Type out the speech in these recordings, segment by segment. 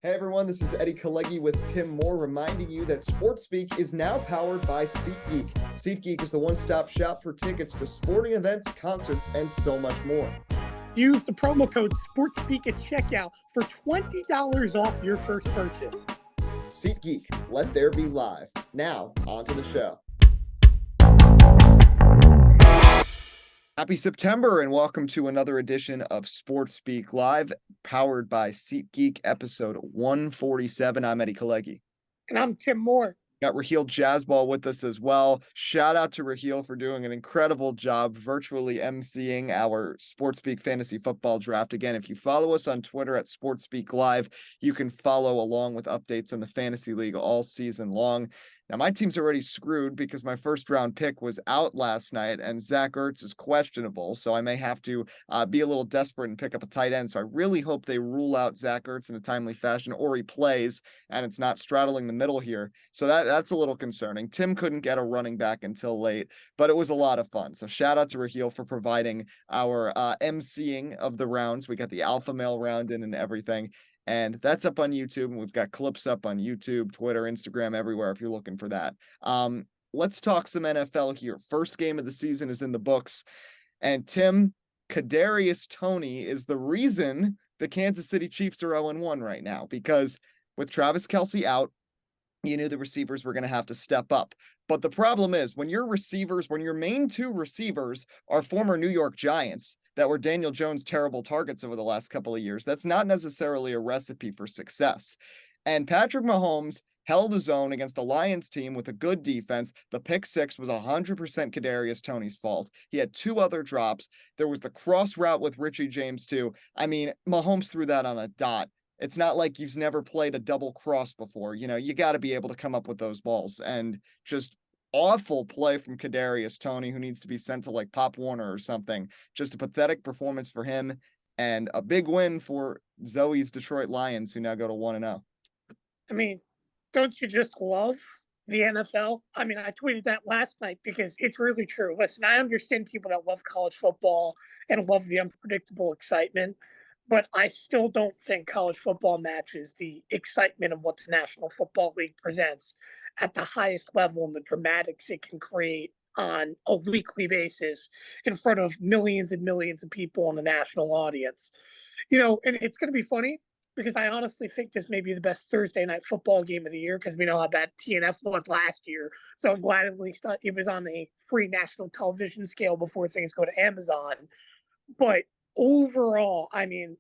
Hey everyone, this is Eddie Kalegi with Tim Moore reminding you that SportsSpeak is now powered by SeatGeek. SeatGeek is the one-stop shop for tickets to sporting events, concerts, and so much more. Use the promo code SportsSpeak at checkout for $20 off your first purchase. SeatGeek, let there be live. Now, on to the show. Happy September and welcome to another edition of SportsSpeak Live, powered by SeatGeek, episode 147. I'm Eddie Kalegi. And I'm Tim Moore. Got Rahill Jaiswal with us as well. Shout out to Rahill for doing an incredible job virtually emceeing our SportsSpeak Fantasy Football Draft. Again, if you follow us on Twitter at SportsSpeak Live, you can follow along with updates on the Fantasy League all season long. Now, my team's already screwed because my first round pick was out last night and Zach Ertz is questionable. So I may have to be a little desperate and pick up a tight end. So I really hope they rule out Zach Ertz in a timely fashion or he plays and it's not straddling the middle here. So that's a little concerning. Tim couldn't get a running back until late, but it was a lot of fun. So shout out to Rahill for providing our emceeing of the rounds. We got the alpha male round in and everything. And that's up on YouTube, and we've got clips up on YouTube, Twitter, Instagram, everywhere if you're looking for that. Let's talk some NFL here. First game of the season is in the books. And Tim, Kadarius Toney is the reason the Kansas City Chiefs are 0-1 right now, because with Travis Kelce out, you knew the receivers were going to have to step up. But the problem is when your main two receivers are former New York Giants that were Daniel Jones' terrible targets over the last couple of years, that's not necessarily a recipe for success. And Patrick Mahomes held his own against a Lions team with a good defense. The pick six was 100% Kadarius Toney's fault. He had two other drops. There was the cross route with Richie James too. I mean, Mahomes threw that on a dot. It's not like you've never played a double cross before. You know, you got to be able to come up with those balls. And just awful play from Kadarius Toney, who needs to be sent to like Pop Warner or something. Just a pathetic performance for him and a big win for Zoe's Detroit Lions, who now go to 1-0. I mean, don't you just love the NFL? I mean, I tweeted that last night because it's really true. Listen, I understand people that love college football and love the unpredictable excitement, but I still don't think college football matches the excitement of what the National Football League presents at the highest level and the dramatics it can create on a weekly basis in front of millions and millions of people in a national audience. You know, and it's going to be funny because I honestly think this may be the best Thursday night football game of the year because we know how bad TNF was last year. So I'm glad at least it was on a free national television scale before things go to Amazon. But overall, I mean,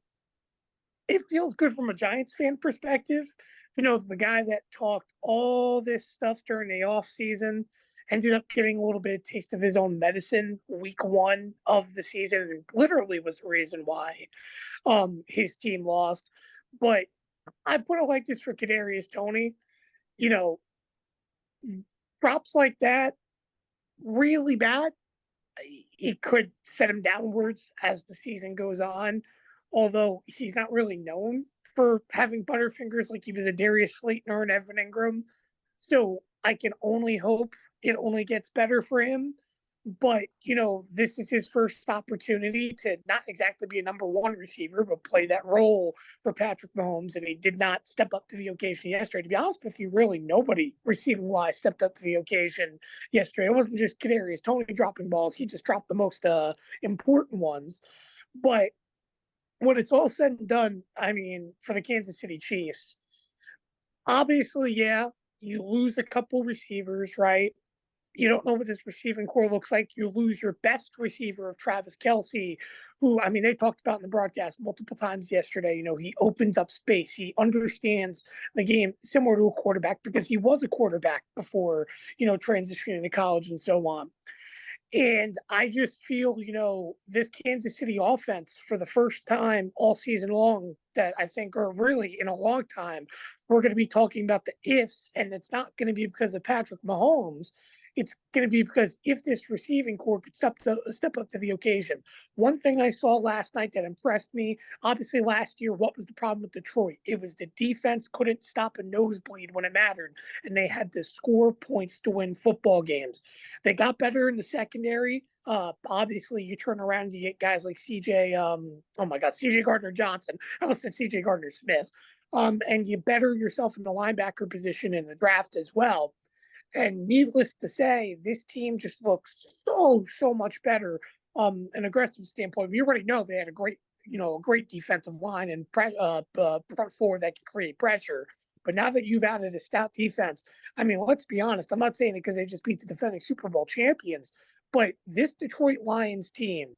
it feels good from a Giants fan perspective to know the guy that talked all this stuff during the offseason ended up getting a little bit of taste of his own medicine week one of the season and literally was the reason why his team lost. But I put it like this for Kadarius Toney, you know, drops like that, really bad, it could set him downwards as the season goes on, although he's not really known for having butterfingers like he was a Darius Slayton or an Evan Ingram. So I can only hope it only gets better for him. But, you know, this is his first opportunity to not exactly be a number one receiver, but play that role for Patrick Mahomes. And he did not step up to the occasion yesterday. To be honest with you, really nobody receiving-wise stepped up to the occasion yesterday. It wasn't just Kadarius Toney dropping balls. He just dropped the most important ones. But when it's all said and done, I mean, for the Kansas City Chiefs, obviously, yeah, you lose a couple receivers, right? You don't know what this receiving core looks like. You lose your best receiver of Travis Kelce, who, I mean, they talked about in the broadcast multiple times yesterday. You know, he opens up space. He understands the game similar to a quarterback because he was a quarterback before, you know, transitioning to college and so on. And I just feel, you know, this Kansas City offense for the first time all season long that I think are really in a long time, we're going to be talking about the ifs, and it's not going to be because of Patrick Mahomes. It's going to be because if this receiving core could step up to the occasion. One thing I saw last night that impressed me, obviously last year, what was the problem with Detroit? It was the defense couldn't stop a nosebleed when it mattered, and they had to score points to win football games. They got better in the secondary. Obviously, you turn around and you get guys like CJ Gardner Johnson. I almost said CJ Gardner Smith. And you better yourself in the linebacker position in the draft as well. And needless to say, this team just looks so much better. An aggressive standpoint. We already know they had a great defensive line and front four that can create pressure. But now that you've added a stout defense, I mean, let's be honest. I'm not saying it because they just beat the defending Super Bowl champions, but this Detroit Lions team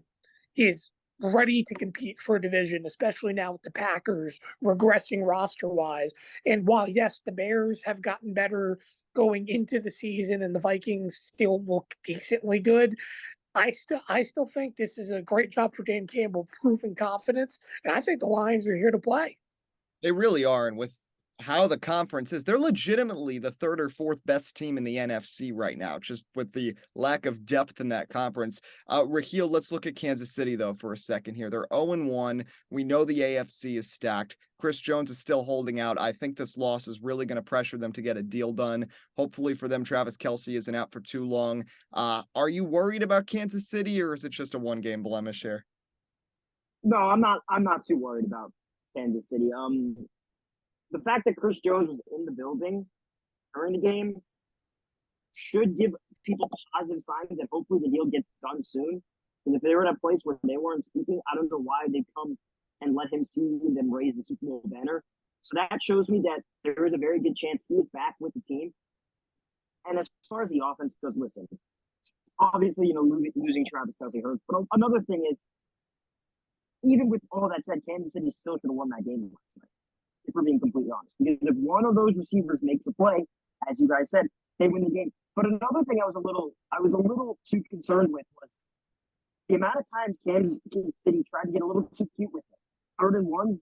is ready to compete for a division, especially now with the Packers regressing roster wise. And while, yes, the Bears have gotten better going into the season and the Vikings still look decently good, I still think this is a great job for Dan Campbell, proving confidence. And I think the Lions are here to play. They really are, and with how the conference is, they're legitimately the third or fourth best team in the NFC right now, just with the lack of depth in that conference. Rahill, let's look at Kansas City, though, for a second here. They're 0-1. We know the AFC is stacked. Chris Jones is still holding out. I think this loss is really going to pressure them to get a deal done. Hopefully for them, Travis Kelce isn't out for too long. Are you worried about Kansas City, or is it just a one-game blemish here? No, I'm not. I'm not too worried about Kansas City. The fact that Chris Jones was in the building during the game should give people positive signs, and hopefully the deal gets done soon. Because if they were in a place where they weren't speaking, I don't know why they come and let him see them raise the Super Bowl banner. So that shows me that there is a very good chance he is back with the team. And as far as the offense goes, listen, obviously, losing Travis Kelce hurts. But another thing is, even with all that said, Kansas City still should have won that game last night, if we're being completely honest. Because if one of those receivers makes a play, as you guys said, they win the game. But another thing I was a little too concerned with was the amount of times Kansas City tried to get a little too cute with it. 3rd and 1s,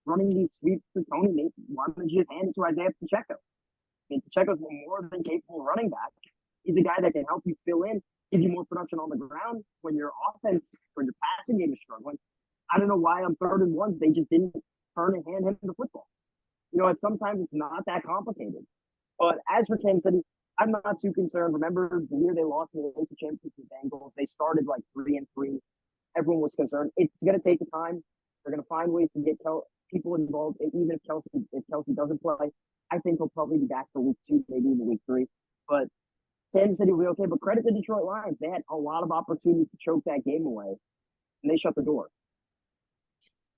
running these sweeps to Tony, why don't you just hand it to Isaiah Pacheco? I mean, Pacheco's more than capable running back. He's a guy that can help you fill in, give you more production on the ground when your passing game is struggling. I don't know why on 3rd and 1s they just didn't turn and hand him the football. Sometimes it's not that complicated. But as for Kansas City, I'm not too concerned. Remember the year they lost in the AFC Championship to the Bengals? They started like 3-3. Everyone was concerned. It's going to take time. They're going to find ways to get people involved. And even if Kelce doesn't play, I think he'll probably be back for week 2, maybe even week 3. But Kansas City will be okay. But credit the Detroit Lions. They had a lot of opportunities to choke that game away, and they shut the door.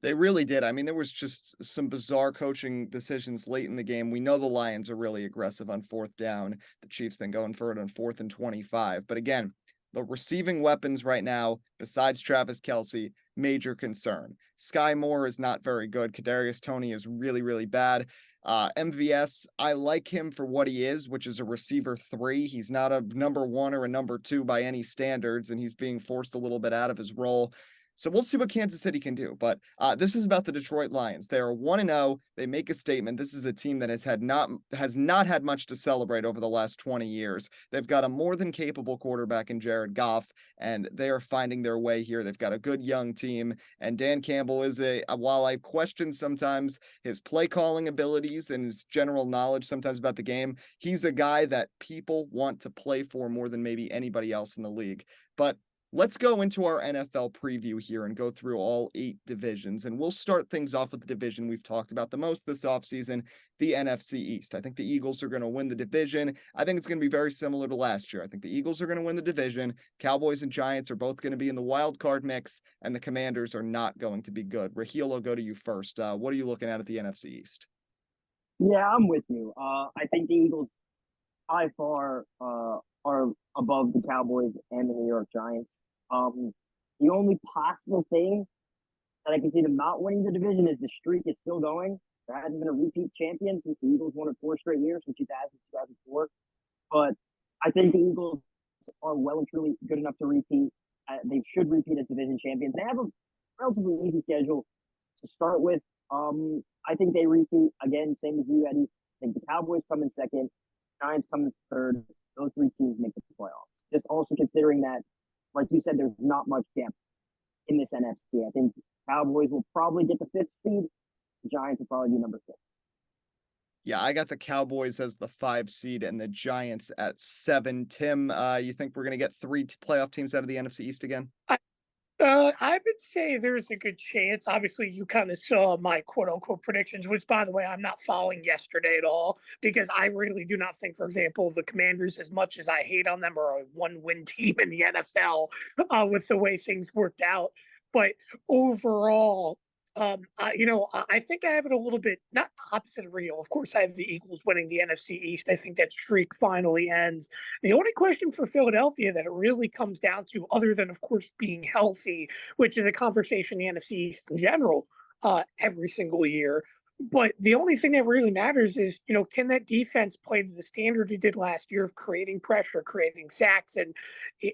They really did. I mean, there was just some bizarre coaching decisions late in the game. We know the Lions are really aggressive on 4th down. The Chiefs then going for it on 4th and 25. But again, the receiving weapons right now, besides Travis Kelce, major concern. Sky Moore is not very good. Kadarius Toney is really, really bad. MVS, I like him for what he is, which is a receiver 3. He's not a number 1 or a number 2 by any standards, and he's being forced a little bit out of his role. So we'll see what Kansas City can do. But this is about the Detroit Lions. They are 1-0. They make a statement. This is a team that has not had much to celebrate over the last 20 years. They've got a more than capable quarterback in Jared Goff, and they are finding their way here. They've got a good young team, and Dan Campbell is while I question sometimes his play calling abilities and his general knowledge sometimes about the game, he's a guy that people want to play for more than maybe anybody else in the league. But let's go into our NFL preview here and go through all 8 divisions. And we'll start things off with the division we've talked about the most this offseason, the NFC East. I think the Eagles are going to win the division. I think it's going to be very similar to last year. I think the Eagles are going to win the division. Cowboys and Giants are both going to be in the wild card mix, and the Commanders are not going to be good. Rahill, I'll go to you first. What are you looking at the NFC East? Yeah, I'm with you. I think the Eagles by far are above the Cowboys and the New York Giants. The only possible thing that I can see them not winning the division is the streak is still going. There hasn't been a repeat champion since the Eagles won it 4 straight years from 2000 to 2004. But I think the Eagles are well and truly good enough to repeat. They should repeat as division champions. They have a relatively easy schedule to start with. I think they repeat again, same as you, Eddie. I think the Cowboys come in second, Giants come in third. Those 3 teams make the playoffs. Just also considering that, like you said, there's not much depth in this NFC. I think Cowboys will probably get the 5th seed. The Giants will probably be number 6. Yeah, I got the Cowboys as the 5 seed and the Giants at 7. Tim, you think we're going to get 3 playoff teams out of the NFC East again? I would say there's a good chance. Obviously, you kind of saw my quote unquote predictions, which, by the way, I'm not following yesterday at all because I really do not think, for example, the Commanders, as much as I hate on them, are a one-win team in the NFL with the way things worked out. But overall, I think I have it a little bit not opposite of Rio. Of course, I have the Eagles winning the NFC East. I think that streak finally ends. The only question for Philadelphia that it really comes down to, other than, of course, being healthy, which is a conversation in the NFC East in general, every single year. But the only thing that really matters is, can that defense play to the standard it did last year of creating pressure, creating sacks? And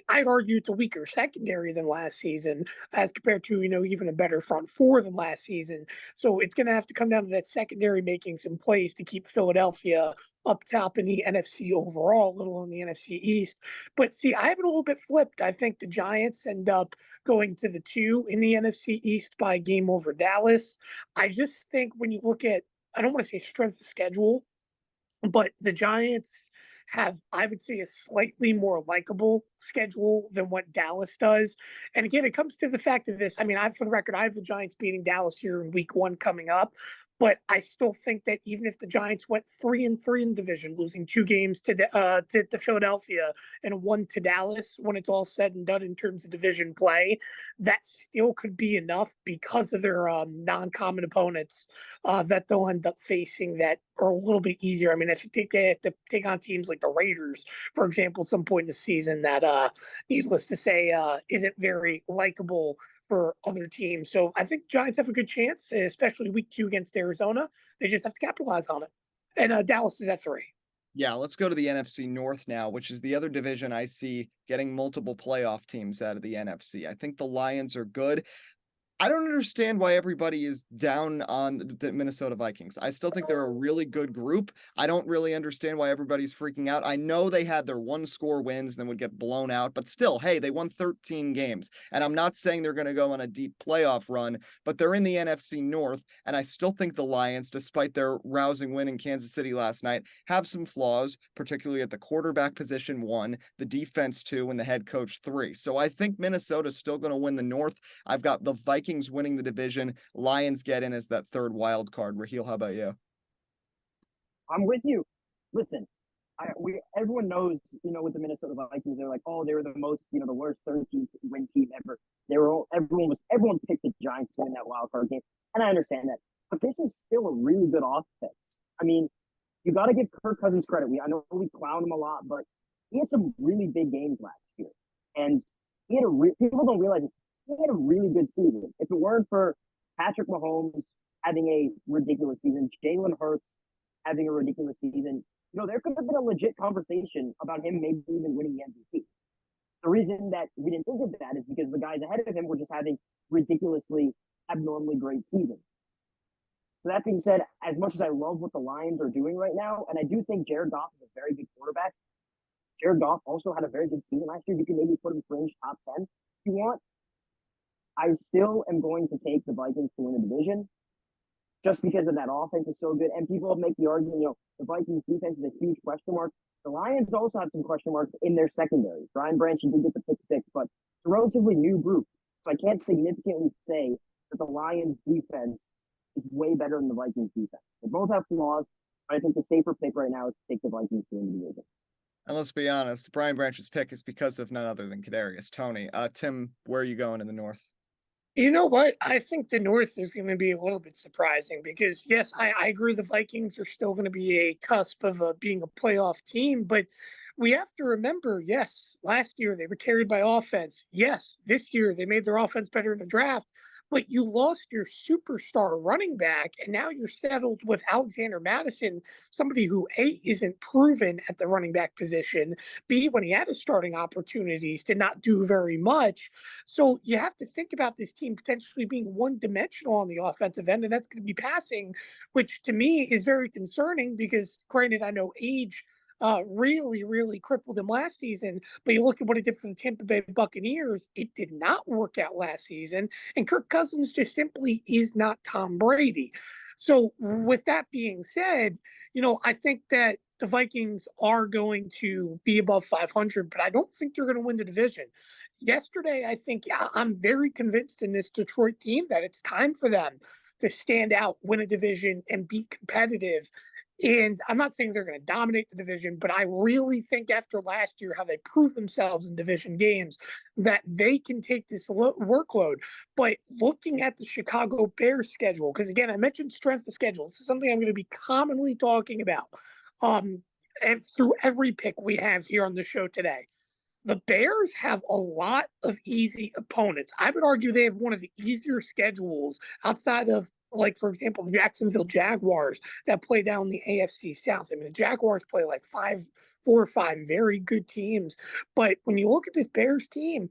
I'd argue it's a weaker secondary than last season as compared to, even a better front four than last season. So it's going to have to come down to that secondary making some plays to keep Philadelphia up top in the NFC overall, let alone the NFC East. But see, I have it a little bit flipped. I think the Giants end up going to the 2 in the NFC East by a game over Dallas. I just think when you look at, I don't want to say strength of schedule, but the Giants have, I would say, a slightly more likable schedule than what Dallas does. And again, it comes to the fact of this. I mean, for the record, I have the Giants beating Dallas here in week 1 coming up. But I still think that even if the Giants went 3-3 in the division, losing 2 games to Philadelphia and 1 to Dallas, when it's all said and done in terms of division play, that still could be enough because of their non-common opponents that they'll end up facing that are a little bit easier. I mean, if they have to take on teams like the Raiders, for example, at some point in the season, that needless to say, isn't very likable for other teams. So I think Giants have a good chance, especially week 2 against Arizona. They just have to capitalize on it. And Dallas is at 3. Yeah, let's go to the NFC North now, which is the other division I see getting multiple playoff teams out of the NFC. I think the Lions are good. I don't understand why everybody is down on the Minnesota Vikings. I still think they're a really good group. I don't really understand why everybody's freaking out. I know they had their 1-score wins and then would get blown out, but still, hey, they won 13 games. And I'm not saying they're going to go on a deep playoff run, but they're in the NFC North. And I still think the Lions, despite their rousing win in Kansas City last night, have some flaws, particularly at the quarterback position 1, the defense 2, and the head coach 3. So I think Minnesota's still going to win the North. I've got the Vikings winning the division. Lions get in as that 3rd wild card. Rahill, how about you? I'm with you. Listen, everyone knows, with the Minnesota Vikings, they're like, oh, they were the most, the worst 13-win team ever. Everyone picked the Giants to win that wild card game, and I understand that. But this is still a really good offense. I mean, you got to give Kirk Cousins credit. I know we clown him a lot, but he had some really big games last year, and he had people don't realize this. He had a really good season. If it weren't for Patrick Mahomes having a ridiculous season, Jalen Hurts having a ridiculous season, there could have been a legit conversation about him maybe even winning the MVP. The reason that we didn't think of that is because the guys ahead of him were just having ridiculously, abnormally great seasons. So that being said, as much as I love what the Lions are doing right now, and I do think Jared Goff is a very good quarterback, Jared Goff also had a very good season last year. You can maybe put him fringe top 10 if you want. I still am going to take the Vikings to win the division just because of that offense is so good. And people make the argument, the Vikings defense is a huge question mark. The Lions also have some question marks in their secondary. Brian Branch did get the pick 6, but it's a relatively new group. So I can't significantly say that the Lions defense is way better than the Vikings defense. They both have flaws, but I think the safer pick right now is to take the Vikings to win the division. And let's be honest, Brian Branch's pick is because of none other than Kadarius Toney. Tim, where are you going in the North? You know what? I think the North is going to be a little bit surprising because, yes, I agree the Vikings are still going to be a cusp of being a playoff team. But we have to remember, yes, last year they were carried by offense. Yes, this year they made their offense better in the draft. But you lost your superstar running back, and now you're settled with Alexander Madison, somebody who, A, isn't proven at the running back position, B, when he had his starting opportunities, did not do very much. So you have to think about this team potentially being one-dimensional on the offensive end, and that's going to be passing, which to me is very concerning because, granted, I know age really, really crippled him last season. But you look at what he did for the Tampa Bay Buccaneers, it did not work out last season. And Kirk Cousins just simply is not Tom Brady. So with that being said, I think that the Vikings are going to be above 500, but I don't think they're going to win the division. yesterday, I think I'm very convinced in this Detroit team that it's time for them to stand out, win a division, and be competitive. And I'm not saying they're going to dominate the division, but I really think after last year, how they proved themselves in division games, that they can take this workload. But looking at the Chicago Bears schedule, because again, I mentioned strength of schedule. This is something I'm going to be commonly talking about and through every pick we have here on the show today. The Bears have a lot of easy opponents. I would argue they have one of the easier schedules outside of, like, for example, the Jacksonville Jaguars that play down the AFC South. I mean, the Jaguars play like 4 or 5 very good teams. But when you look at this Bears team,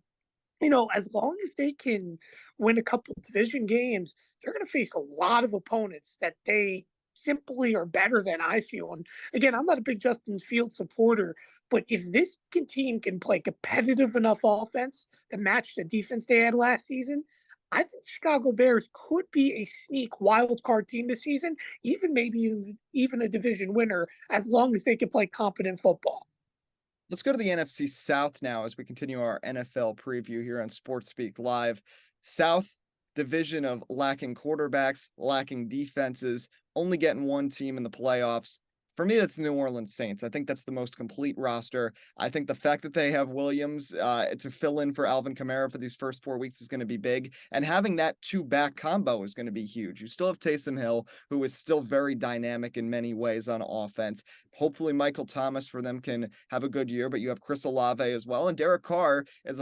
as long as they can win a couple division games, they're going to face a lot of opponents that they simply are better than, I feel. And again, I'm not a big Justin Fields supporter, but if this team can play competitive enough offense to match the defense they had last season, I think the Chicago Bears could be a sneak wild card team this season, even a division winner, as long as they can play competent football. Let's go to the NFC South now as we continue our NFL preview here on Sports Speak Live. South division of lacking quarterbacks, lacking defenses, only getting one team in the playoffs. For me, that's the New Orleans Saints. I think that's the most complete roster. I think the fact that they have Williams to fill in for Alvin Kamara for these first 4 weeks is going to be big. And having that two-back combo is going to be huge. You still have Taysom Hill, who is still very dynamic in many ways on offense. Hopefully Michael Thomas for them can have a good year, but you have Chris Olave as well. And Derek Carr is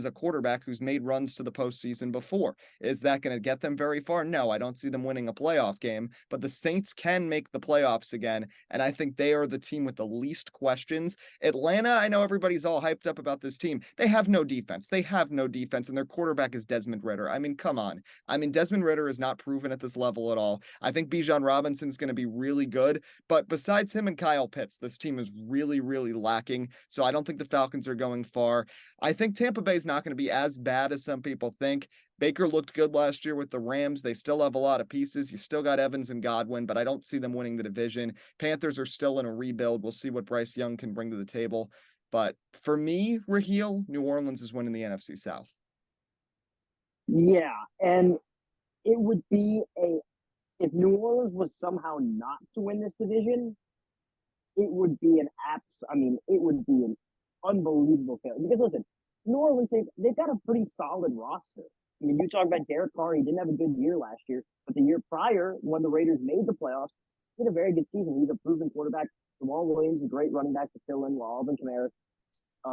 a quarterback who's made runs to the postseason before. Is that going to get them very far? No, I don't see them winning a playoff game, but the Saints can make the playoffs again. And I think they are the team with the least questions. Atlanta, I know everybody's all hyped up about this team. They have no defense. And their quarterback is Desmond Ridder. I mean, come on. I mean, Desmond Ridder is not proven at this level at all. I think Bijan Robinson's going to be really good, but besides him and Kyle Pitts, this team is really, really lacking. So I don't think the Falcons are going far. I think Tampa Bay is not going to be as bad as some people think. Baker looked good last year with the Rams. They still have a lot of pieces. You still got Evans and Godwin, but I don't see them winning the division. Panthers are still in a rebuild. We'll see what Bryce Young can bring to the table. But for me, Rahill, New Orleans is winning the NFC South. Yeah, and it would be if New Orleans was somehow not to win this division, it would be it would be an unbelievable failure. Because listen, New Orleans, they've got a pretty solid roster. I mean, you talk about Derek Carr, he didn't have a good year last year, but the year prior, when the Raiders made the playoffs, he had a very good season. He's a proven quarterback. Jamal Williams, a great running back to fill in while Alvin Kamara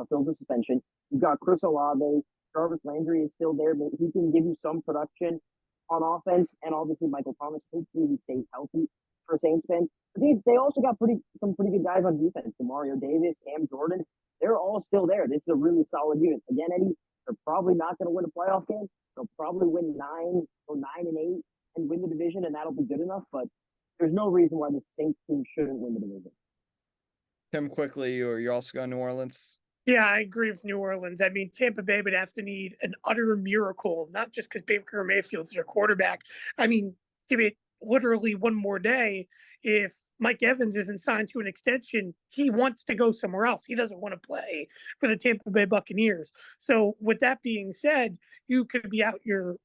fills the suspension. You've got Chris Olave. Jarvis Landry is still there, but he can give you some production on offense. And obviously, Michael Thomas, hopefully he stays healthy for Saints fans. But they also got some pretty good guys on defense. Mario Davis, Cam Jordan, they're all still there. This is a really solid unit. Again, Eddie, they're probably not going to win a playoff game. They'll probably win 9 or 9-8 and win the division, and that'll be good enough. But there's no reason why the Saints team shouldn't win the division. Tim, quickly, you're also going to New Orleans? Yeah, I agree with New Orleans. I mean, Tampa Bay would have to need an utter miracle, not just because Baker Mayfield's their quarterback. I mean, give it literally one more day. If Mike Evans isn't signed to an extension, he wants to go somewhere else. He doesn't want to play for the Tampa Bay Buccaneers. So with that being said, you could be out your,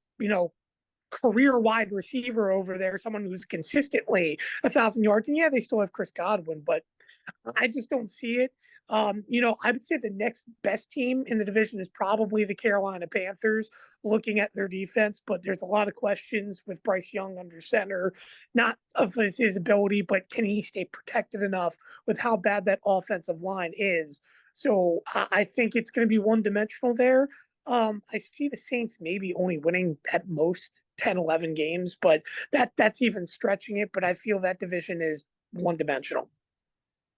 career wide receiver over there, someone who's consistently 1,000 yards. And yeah, they still have Chris Godwin, but I just don't see it. I would say the next best team in the division is probably the Carolina Panthers, looking at their defense, but there's a lot of questions with Bryce Young under center, not of his ability, but can he stay protected enough with how bad that offensive line is? So I think it's going to be one-dimensional there. I see the Saints maybe only winning at most 10, 11 games, but that's even stretching it. But I feel that division is one-dimensional.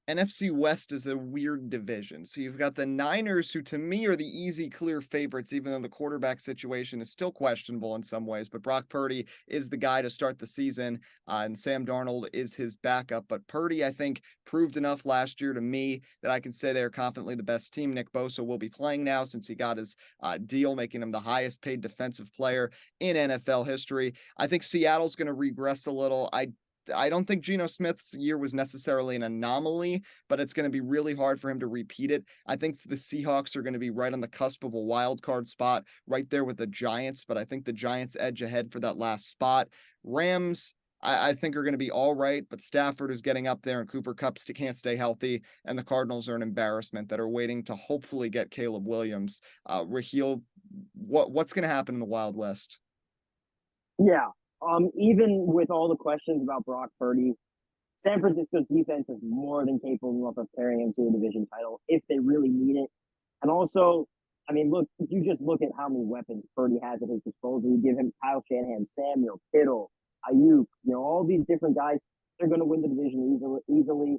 NFC West is a weird division. So you've got the Niners, who to me are the easy, clear favorites, even though the quarterback situation is still questionable in some ways. But Brock Purdy is the guy to start the season, and Sam Darnold is his backup. But Purdy, I think, proved enough last year to me that I can say they're confidently the best team. Nick Bosa will be playing now since he got his deal, making him the highest paid defensive player in NFL history. I think Seattle's going to regress a little. I I don't think Geno Smith's year was necessarily an anomaly, but it's going to be really hard for him to repeat it. I think the Seahawks are going to be right on the cusp of a wild card spot, right there with the Giants, but I think the Giants edge ahead for that last spot. Rams, I think are going to be all right, but Stafford is getting up there and Cooper Kupp can't stay healthy, and the Cardinals are an embarrassment that are waiting to hopefully get Caleb Williams. Rahill, what's going to happen in the Wild West? Yeah. Even with all the questions about Brock Purdy, San Francisco's defense is more than capable of carrying him to a division title if they really need it. And also, I mean, look, if you just look at how many weapons Purdy has at his disposal, you give him Kyle Shanahan, Samuel, Kittle, Ayuk, all these different guys, they're going to win the division easily.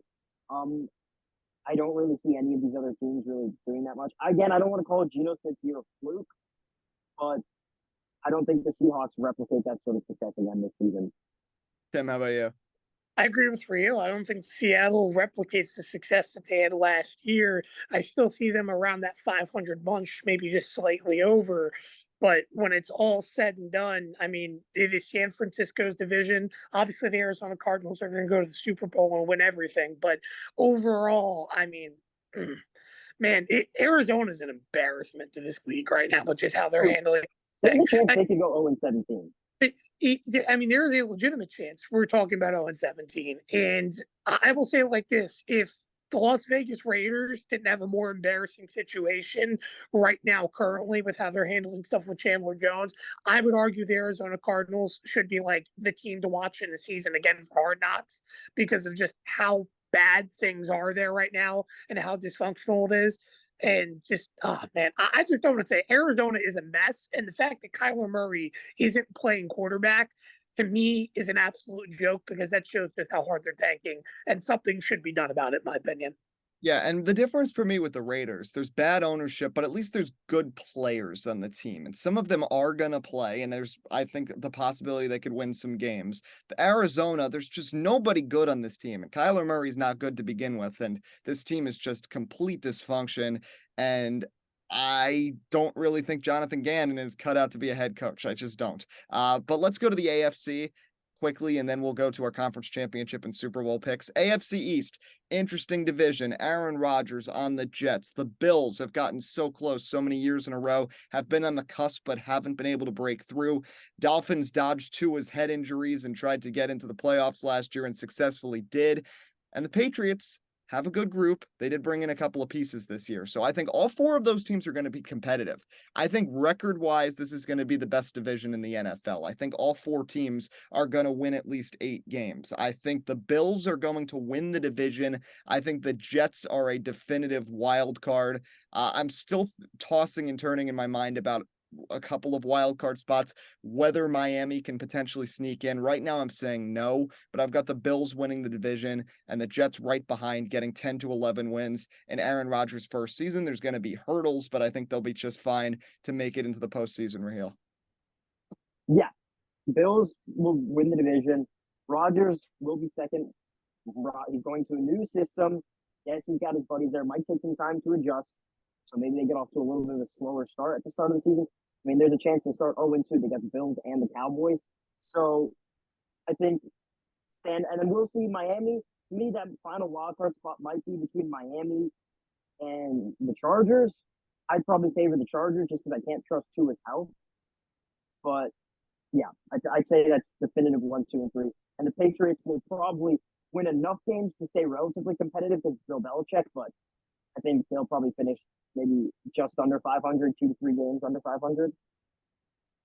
I don't really see any of these other teams really doing that much. Again, I don't want to call it Geno Smith's year a fluke, but I don't think the Seahawks replicate that sort of success again this season. Tim, how about you? I agree with Rahill. I don't think Seattle replicates the success that they had last year. I still see them around that 500 bunch, maybe just slightly over. But when it's all said and done, I mean, it is San Francisco's division. Obviously, the Arizona Cardinals are going to go to the Super Bowl and win everything. But overall, I mean, man, Arizona is an embarrassment to this league right now, but just how they're handling There's things. a chance they could go 0-17. I mean, there is a legitimate chance. We're talking about 0-17. And I will say it like this. If the Las Vegas Raiders didn't have a more embarrassing situation right now currently with how they're handling stuff with Chandler Jones, I would argue the Arizona Cardinals should be like the team to watch in the season again for Hard Knocks because of just how bad things are there right now and how dysfunctional it is. And just, oh man, I just don't want to say Arizona is a mess. And the fact that Kyler Murray isn't playing quarterback to me is an absolute joke because that shows just how hard they're tanking and something should be done about it, in my opinion. Yeah, and the difference for me with the Raiders, there's bad ownership, but at least there's good players on the team. And some of them are going to play, and there's, I think, the possibility they could win some games. The Arizona, there's just nobody good on this team. And Kyler Murray's not good to begin with, and this team is just complete dysfunction. And I don't really think Jonathan Gannon is cut out to be a head coach. I just don't. But let's go to the AFC quickly, and then we'll go to our conference championship and Super Bowl picks. AFC East, interesting division. Aaron Rodgers on the Jets. The Bills have gotten so close so many years in a row, have been on the cusp, but haven't been able to break through. Dolphins dodged Tua's head injuries and tried to get into the playoffs last year and successfully did. And the Patriots have a good group. They did bring in a couple of pieces this year. So I think all four of those teams are going to be competitive. I think record-wise, this is going to be the best division in the NFL. I think all four teams are going to win at least 8 games. I think the Bills are going to win the division. I think the Jets are a definitive wild card. I'm still tossing and turning in my mind about a couple of wild card spots, whether Miami can potentially sneak in. Right now, I'm saying no, but I've got the Bills winning the division and the Jets right behind, getting 10 to 11 wins. In Aaron Rodgers' first season, there's going to be hurdles, but I think they'll be just fine to make it into the postseason, Rahill. Yeah, Bills will win the division. Rodgers will be second. He's going to a new system. Yes, he's got his buddies there. Might take some time to adjust. So maybe they get off to a little bit of a slower start at the start of the season. I mean, there's a chance to start 0-2. They got the Bills and the Cowboys. So I think, and then we'll see Miami. To me, that final wildcard spot might be between Miami and the Chargers. I'd probably favor the Chargers just because I can't trust Tua's health. But yeah, I'd say that's definitive 1, 2, and 3. And the Patriots will probably win enough games to stay relatively competitive because it's Bill Belichick, but I think they'll probably finish maybe just under 500, 2 to 3 games under 500.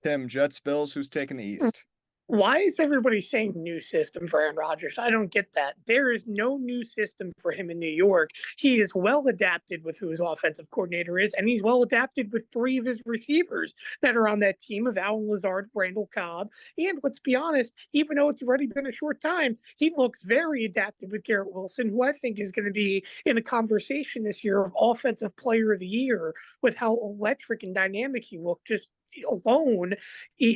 Tim, Jets, Bills, who's taking the East? Why is everybody saying new system for Aaron Rodgers? I don't get that. There is no new system for him in New York. He is well adapted with who his offensive coordinator is, and he's well adapted with 3 of his receivers that are on that team of Allen Lazard, Randall Cobb. And let's be honest, even though it's already been a short time, he looks very adapted with Garrett Wilson, who I think is going to be in a conversation this year of Offensive Player of the Year with how electric and dynamic he looked just alone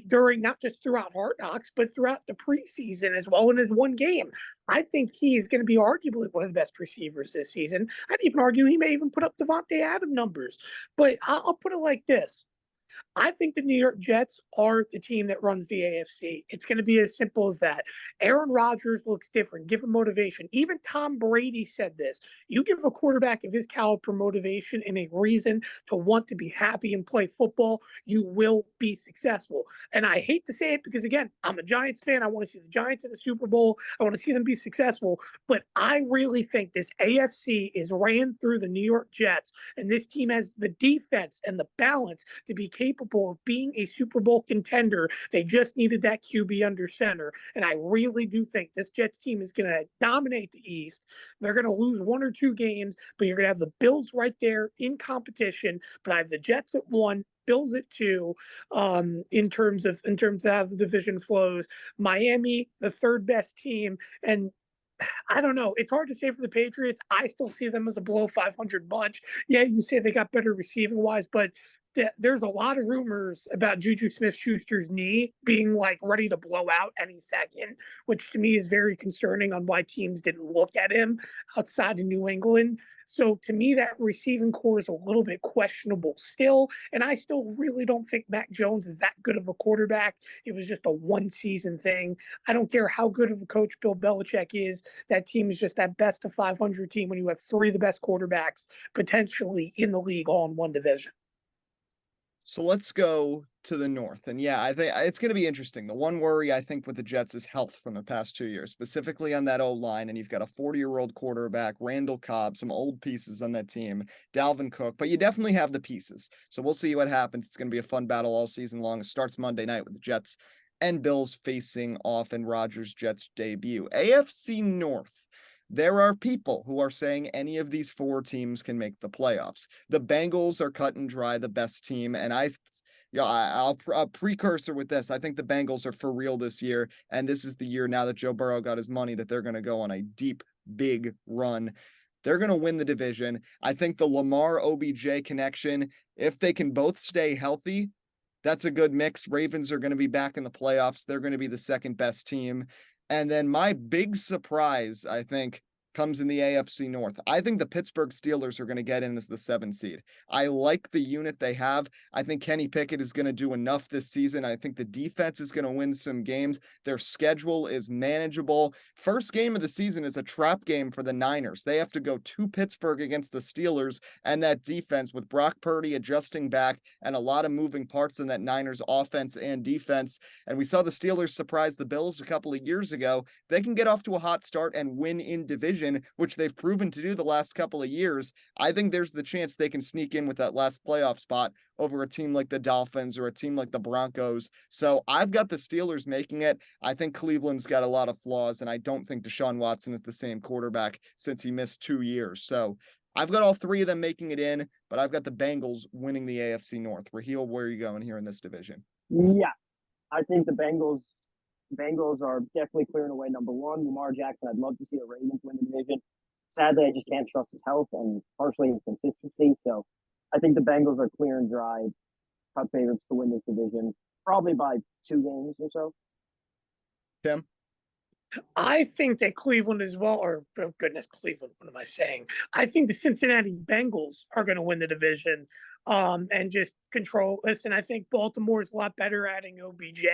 during not just throughout Hard Knocks, but throughout the preseason as well in his one game. I think he is going to be arguably one of the best receivers this season. I'd even argue he may even put up Devontae Adams numbers. But I'll put it like this. I think the New York Jets are the team that runs the AFC. It's going to be as simple as that. Aaron Rodgers looks different. Give him motivation. Even Tom Brady said this. You give a quarterback of his caliber motivation and a reason to want to be happy and play football, you will be successful. And I hate to say it because, again, I'm a Giants fan. I want to see the Giants in the Super Bowl. I want to see them be successful. But I really think this AFC is ran through the New York Jets, and this team has the defense and the balance to be capable of being a Super Bowl contender. They just needed that QB under center. And I really do think this Jets team is going to dominate the East. They're going to lose one or two games, but you're going to have the Bills right there in competition. But I have the Jets at 1, Bills at 2, in terms of how the division flows. Miami, the third best team, and I don't know. It's hard to say for the Patriots. I still see them as a below 500 bunch. Yeah, you say they got better receiving wise, but there's a lot of rumors about Juju Smith-Schuster's knee being like ready to blow out any second, which to me is very concerning on why teams didn't look at him outside of New England. So to me, that receiving core is a little bit questionable still. And I still really don't think Mac Jones is that good of a quarterback. It was just a one season thing. I don't care how good of a coach Bill Belichick is. That team is just that best of 500 team when you have 3 of the best quarterbacks potentially in the league all in one division. So let's go to the North. And yeah, I think it's going to be interesting. The one worry I think with the Jets is health from the past 2 years, specifically on that O-line. And you've got a 40-year-old quarterback, Randall Cobb, some old pieces on that team, Dalvin Cook, but you definitely have the pieces. So we'll see what happens. It's going to be a fun battle all season long. It starts Monday night with the Jets and Bills facing off in Rodgers' Jets debut. AFC North. There are people who are saying any of these 4 teams can make the playoffs. The Bengals are cut and dry the best team, and I'll precursor with this. I think the Bengals are for real this year, and this is the year now that Joe Burrow got his money that they're going to go on a deep, big run. They're going to win the division. I think the Lamar OBJ connection, if they can both stay healthy, that's a good mix. Ravens are going to be back in the playoffs. They're going to be the second best team. And then my big surprise, I think, comes in the AFC North. I think the Pittsburgh Steelers are going to get in as the 7 seed. I like the unit they have. I think Kenny Pickett is going to do enough this season. I think the defense is going to win some games. Their schedule is manageable. First game of the season is a trap game for the Niners. They have to go to Pittsburgh against the Steelers, and that defense with Brock Purdy adjusting back and a lot of moving parts in that Niners offense and defense. And we saw the Steelers surprise the Bills a couple of years ago. They can get off to a hot start and win in division, which they've proven to do the last couple of years. I think there's the chance they can sneak in with that last playoff spot over a team like the Dolphins or a team like the Broncos. So I've got the Steelers making it. I think Cleveland's got a lot of flaws, and I don't think Deshaun Watson is the same quarterback since he missed 2 years. So I've got all 3 of them making it in, but I've got the Bengals winning the AFC North. Rahill, where are you going here in this division? Yeah, I think the Bengals are definitely clearing away number 1. Lamar Jackson, I'd love to see the Ravens win the division. Sadly, I just can't trust his health and partially his consistency. So I think the Bengals are clear and dry cut favorites to win this division, probably by 2 games or so. Tim? I think that Cleveland as well, or oh goodness, Cleveland, what am I saying? I think the Cincinnati Bengals are going to win the division and just control. Listen, I think Baltimore is a lot better adding OBJ.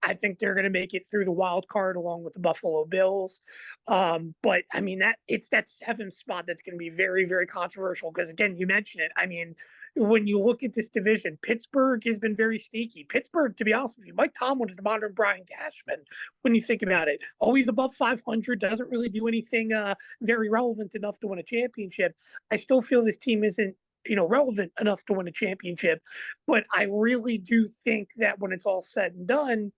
I think they're going to make it through the wild card along with the Buffalo Bills. But I mean, it's that 7th spot that's going to be very, very controversial because, again, you mentioned it. I mean, when you look at this division, Pittsburgh has been very sneaky. Pittsburgh, to be honest with you, Mike Tomlin is the modern Brian Cashman when you think about it. Always above 500, doesn't really do anything very relevant enough to win a championship. I still feel this team isn't relevant enough to win a championship. But I really do think that when it's all said and done,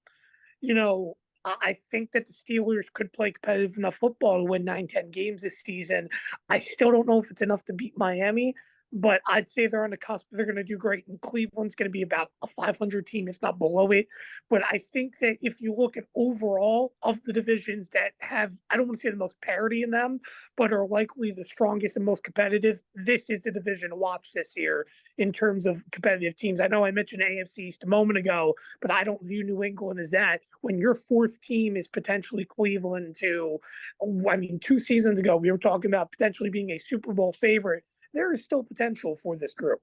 I think that the Steelers could play competitive enough football to win 9-10 games this season. I still don't know if it's enough to beat Miami, but I'd say they're on the cusp. They're going to do great. And Cleveland's going to be about a 500 team, if not below it. But I think that if you look at overall of the divisions that have, I don't want to say the most parity in them, but are likely the strongest and most competitive, this is a division to watch this year in terms of competitive teams. I know I mentioned AFC East a moment ago, but I don't view New England as that. When your 4th team is potentially Cleveland 2 seasons ago, we were talking about potentially being a Super Bowl favorite. There is still potential for this group.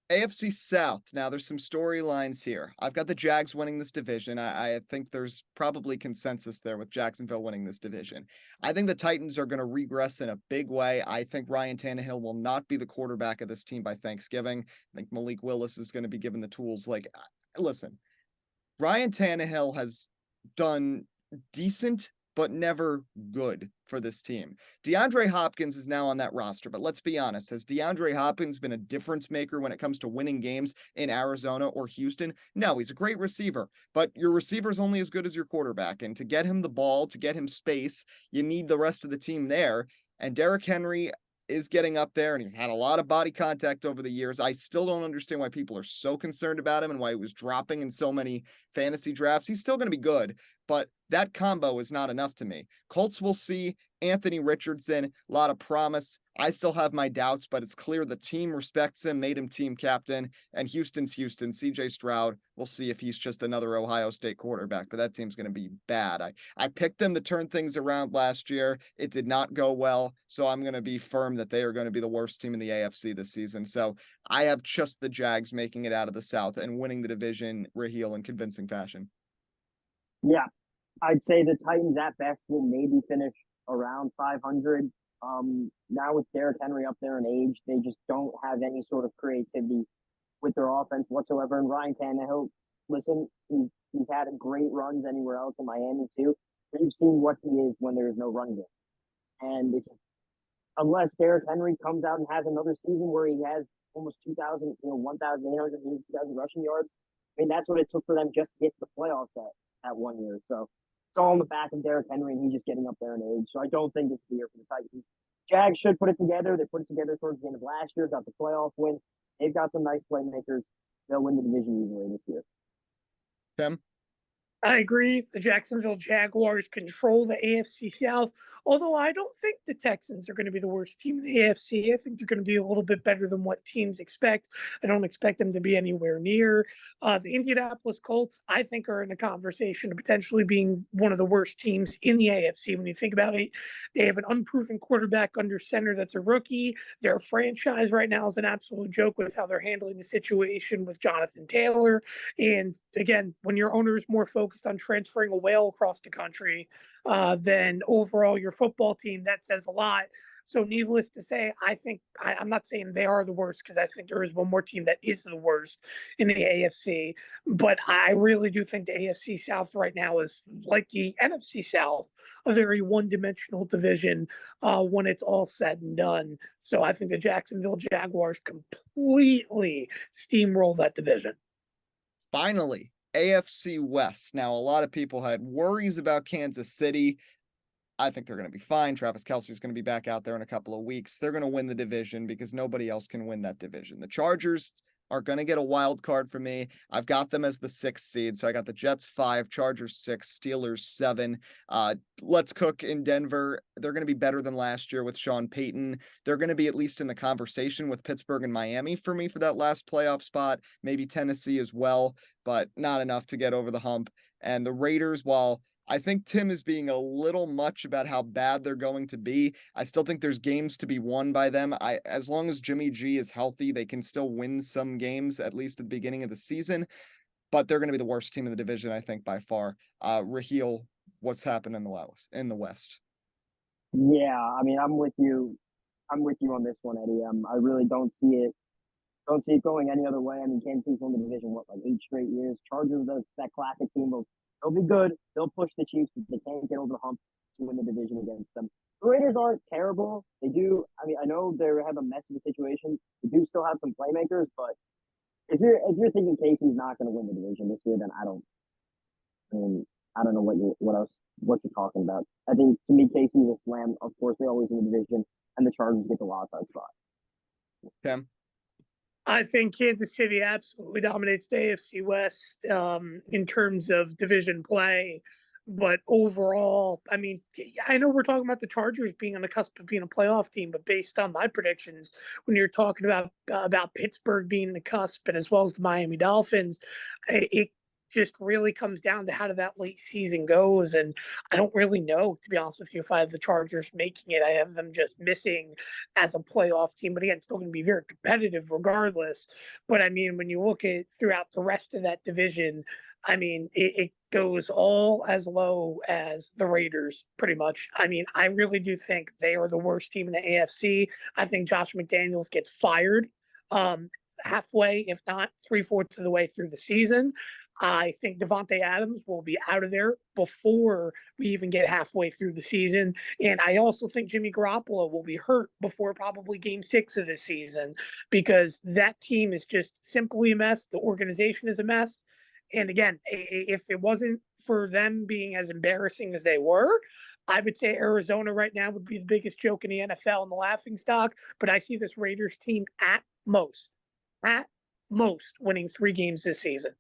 AFC South. Now, there's some storylines here. I've got the Jags winning this division. I think there's probably consensus there with Jacksonville winning this division. I think the Titans are going to regress in a big way. I think Ryan Tannehill will not be the quarterback of this team by Thanksgiving. I think Malik Willis is going to be given the tools. Like, listen, Ryan Tannehill has done decent, but never good for this team. DeAndre Hopkins is now on that roster, but let's be honest. Has DeAndre Hopkins been a difference maker when it comes to winning games in Arizona or Houston? No, he's a great receiver, but your receiver is only as good as your quarterback. And to get him the ball, to get him space, you need the rest of the team there. And Derrick Henry is getting up there, and he's had a lot of body contact over the years. I still don't understand why people are so concerned about him and why he was dropping in so many fantasy drafts. He's still going to be good, but that combo is not enough to me. Colts will see. Anthony Richardson, a lot of promise. I still have my doubts, but it's clear the team respects him, made him team captain, and Houston's Houston. CJ Stroud, we'll see if he's just another Ohio State quarterback, but that team's going to be bad. I picked them to turn things around last year. It did not go well, so I'm going to be firm that they are going to be the worst team in the AFC this season. So I have just the Jags making it out of the South and winning the division, Rahill, in convincing fashion. Yeah, I'd say the Titans at best will maybe finish around 500. Now with Derrick Henry up there in age, they just don't have any sort of creativity with their offense whatsoever. And Ryan Tannehill, listen, he's had great runs anywhere else in Miami too. But you've seen what he is when there is no run game. And unless Derrick Henry comes out and has another season where he has almost 2,000, 1,800, 2,000 rushing yards, I mean, that's what it took for them just to get to the playoffs at 1 year. So it's all in the back of Derrick Henry, and he's just getting up there in age. So I don't think it's the year for the Titans. Jags should put it together. They put it together towards the end of last year, got the playoff win. They've got some nice playmakers. They'll win the division easily this year. Tim? I agree. The Jacksonville Jaguars control the AFC South, although I don't think the Texans are going to be the worst team in the AFC. I think they're going to be a little bit better than what teams expect. I don't expect them to be anywhere near. The Indianapolis Colts, I think, are in a conversation of potentially being one of the worst teams in the AFC. When you think about it, they have an unproven quarterback under center that's a rookie. Their franchise right now is an absolute joke with how they're handling the situation with Jonathan Taylor. And again, when your owner is more focused on transferring a whale across the country than overall your football team, that says a lot. So needless to say, I think I'm not saying they are the worst, because I think there is one more team that is the worst in the AFC. But I really do think the AFC South right now is like the NFC South, a very one-dimensional division when it's all said and done. So I think the Jacksonville Jaguars completely steamroll that division. Finally, AFC West. Now, a lot of people had worries about Kansas City. I think they're going to be fine. Travis Kelce is going to be back out there in a couple of weeks. They're going to win the division because nobody else can win that division. The Chargers are going to get a wild card for me. I've got them as the 6th seed. So I got the Jets 5, Chargers 6, Steelers 7. Let's cook in Denver. They're going to be better than last year with Sean Payton. They're going to be at least in the conversation with Pittsburgh and Miami for me for that last playoff spot. Maybe Tennessee as well, but not enough to get over the hump. And the Raiders, while I think Tim is being a little much about how bad they're going to be, I still think there's games to be won by them. As long as Jimmy G is healthy, they can still win some games, at least at the beginning of the season. But they're going to be the worst team in the division, I think, by far. Rahill, what's happened in the West? Yeah, I mean, I'm with you. I'm with you on this one, Eddie. I really don't see it. Don't see it going any other way. I mean, Kansas City's won the division, like 8 straight years. Chargers, that classic team. They'll be good. They'll push the Chiefs, but they can't get over the hump to win the division against them. The Raiders aren't terrible. They do. I mean, I know they have a mess of a situation. They do still have some playmakers, but if you're thinking Casey's not going to win the division this year, then I don't know what you're talking about. I think to me, Casey's a slam. Of course, they always win the division, and the Chargers get the wild card spot. Tim? I think Kansas City absolutely dominates the AFC West in terms of division play. But overall, I mean, I know we're talking about the Chargers being on the cusp of being a playoff team, but based on my predictions, when you're talking about Pittsburgh being the cusp, and as well as the Miami Dolphins, just really comes down to how that late season goes. And I don't really know, to be honest with you, if I have the Chargers making it. I have them just missing as a playoff team. But again, it's still going to be very competitive regardless. But I mean, when you look at throughout the rest of that division, I mean, it goes all as low as the Raiders, pretty much. I mean, I really do think they are the worst team in the AFC. I think Josh McDaniels gets fired halfway, if not three-fourths of the way through the season. I think Devontae Adams will be out of there before we even get halfway through the season. And I also think Jimmy Garoppolo will be hurt before probably game 6 of the season, because that team is just simply a mess. The organization is a mess. And again, if it wasn't for them being as embarrassing as they were, I would say Arizona right now would be the biggest joke in the NFL and the laughing stock. But I see this Raiders team at most winning 3 games this season.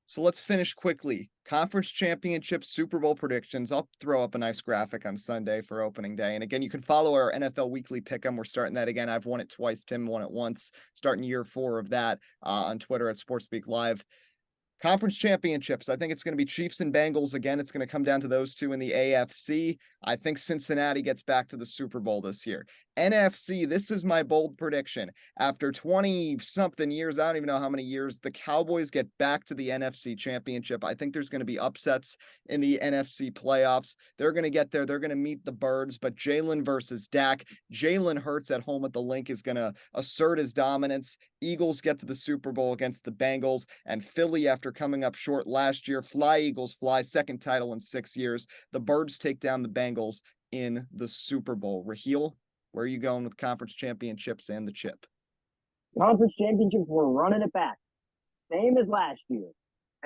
So let's finish quickly. Conference championship, Super Bowl predictions. I'll throw up a nice graphic on Sunday for opening day. And again, you can follow our NFL Weekly Pick'em. We're starting that again. I've won it twice. Tim won it once. Starting year 4 of that on Twitter at SportsSpeak Live. Conference championships. I think it's going to be Chiefs and Bengals again. It's going to come down to those two in the AFC. I think Cincinnati gets back to the Super Bowl this year. NFC, this is my bold prediction. After 20-something years, I don't even know how many years, the Cowboys get back to the NFC Championship. I think there's going to be upsets in the NFC playoffs. They're going to get there. They're going to meet the Birds, but Jalen versus Dak. Jalen Hurts at home at the Link is going to assert his dominance. Eagles get to the Super Bowl against the Bengals, and Philly, after coming up short last year, fly Eagles fly, second title in 6 years. The Birds take down the Bengals in the Super Bowl. Rahill, where are you going with conference championships and the chip? Conference championships, we're running it back. Same as last year.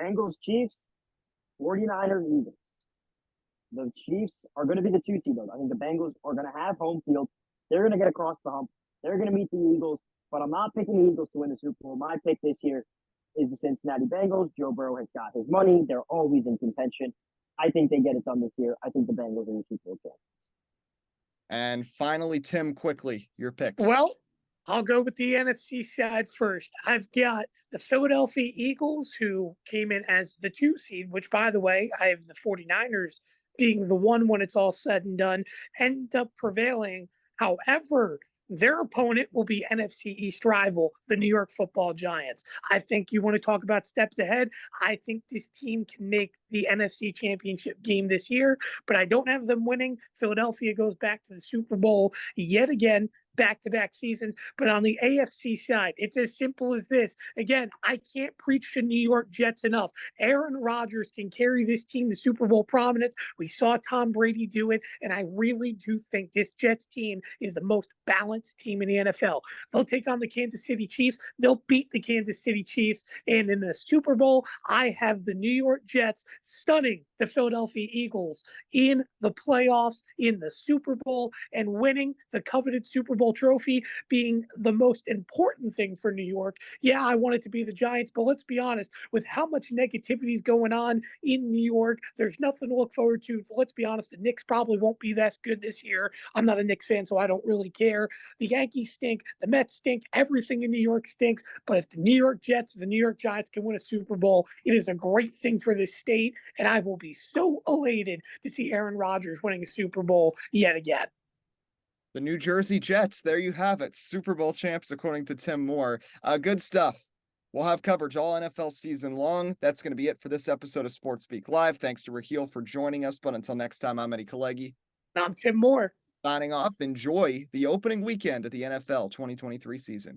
Bengals, Chiefs, 49ers, Eagles. The Chiefs are going to be the 2 seed, though. I think the Bengals are going to have home field. They're going to get across the hump. They're going to meet the Eagles, but I'm not picking the Eagles to win the Super Bowl. My pick this year is the Cincinnati Bengals. Joe Burrow has got his money. They're always in contention. I think they get it done this year. I think the Bengals are the Super Bowl champions. And finally, Tim, quickly, your picks. Well, I'll go with the NFC side first. I've got the Philadelphia Eagles, who came in as the 2 seed, which, by the way, I have the 49ers being the 1 when it's all said and done, end up prevailing. However, their opponent will be NFC East rival, the New York Football Giants. I think you want to talk about steps ahead. I think this team can make the NFC Championship game this year, but I don't have them winning. Philadelphia goes back to the Super Bowl yet again, back-to-back seasons. But on the AFC side, it's as simple as this. Again, I can't preach to New York Jets enough. Aaron Rodgers can carry this team to Super Bowl prominence. We saw Tom Brady do it, and I really do think this Jets team is the most balanced team in the NFL. They'll take on the Kansas City Chiefs. They'll beat the Kansas City Chiefs. And in the Super Bowl, I have the New York Jets stunning the Philadelphia Eagles in the playoffs, in the Super Bowl, and winning the coveted Super Bowl trophy being the most important thing for New York. Yeah, I want it to be the Giants, but let's be honest, with how much negativity is going on in New York, there's nothing to look forward to. Let's be honest, the Knicks probably won't be that good this year. I'm not a Knicks fan, so I don't really care. The Yankees stink, the Mets stink, everything in New York stinks, but if the New York Jets, the New York Giants can win a Super Bowl, it is a great thing for this state, and I will be so elated to see Aaron Rodgers winning a Super Bowl yet again. The New Jersey Jets, there you have it. Super Bowl champs, according to Tim Moore. Good stuff. We'll have coverage all NFL season long. That's going to be it for this episode of Sports Speak Live. Thanks to Rahill for joining us. But until next time, I'm Eddie Kalegi. I'm Tim Moore. Signing off. Enjoy the opening weekend of the NFL 2023 season.